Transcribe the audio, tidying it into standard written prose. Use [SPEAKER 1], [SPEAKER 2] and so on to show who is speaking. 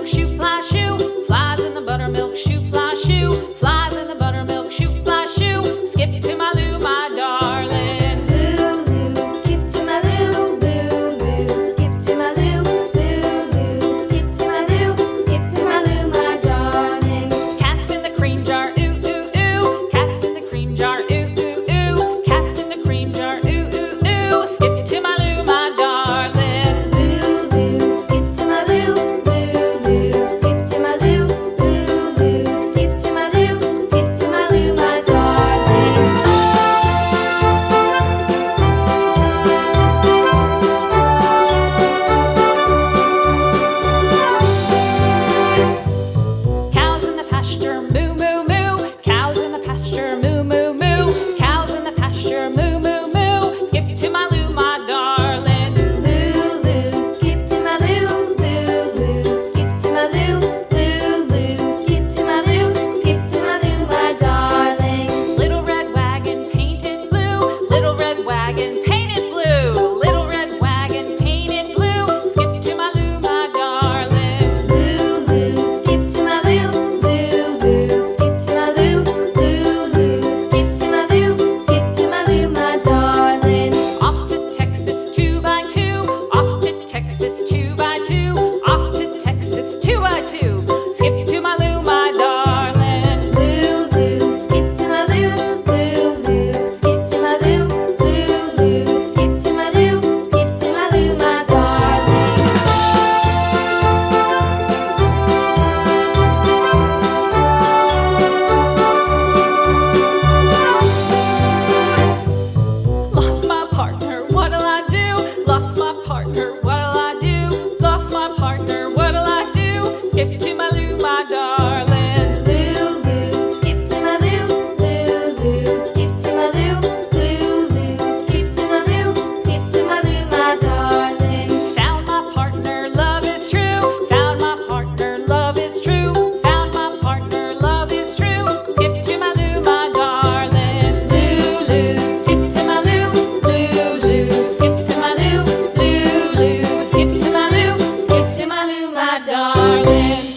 [SPEAKER 1] buttermilk shoe fly shoe. Flies in the buttermilk shoe fly shoe. Flies in the buttermilk shoe fly shoe. Skip to my Lou, my darling.
[SPEAKER 2] Lou, skip to my Lou, Lou, skip to my Lou, Lou, skip to my Lou, skip to my Lou, my darling.
[SPEAKER 1] Cats in the cream jar, ooh, ooh, ooh. Cats in the cream jar, ooh, ooh, ooh. Cats in the cream jar, ooh, ooh, ooh. Skip to my Lou, my darling.
[SPEAKER 2] Lou, skip to my Lou, Lou, skip to my Lou, Lou, skip to my Lou, skip to my Lou, my darling.
[SPEAKER 1] Cows in the pasture, moo, moo, moo. Cows in the pasture, moo, moo, moo. Cows in the pasture, moo, moo, moo. Skip to my Lou, my darling.
[SPEAKER 2] Lou, skip to my Lou, Lou, skip to my Lou, Lou, skip to my Lou, skip to my Lou, my darling.
[SPEAKER 1] Little red wagon painted blue. Little red wagon painted blue. Little red wagon painted blue. Skip to my Lou, my darling.
[SPEAKER 2] Lou, skip to my Lou, Lou, skip to my Lou, Lou, skip to my Lou, skip to my Lou, my darling.
[SPEAKER 1] Off to Texas 2x2. Off to Texas 2x2. Off to Texas 2x2. Skip to my Lou, my darling.
[SPEAKER 2] Lou, skip to my Lou, Lou, skip to my Lou, Lou, skip to my Lou, skip to my Lou, my darling.
[SPEAKER 1] Lost my partner, what'll I do? Lost my partner, what'll I do? Lost my partner, what'll I do? Skip to my Lou, my darling.
[SPEAKER 2] Lou, skip to my Lou, Lou, skip to my Lou, Lou, skip to my Lou, skip to my Lou, my darling.
[SPEAKER 1] Found my partner, love is true. Found my partner, love is true. Found my partner, love is true. Skip to my Lou, my darling.
[SPEAKER 2] Lou, skip to my Lou, Lou, skip to my Lou, Lou, skip to my Lou, skip to my Lou, my darling.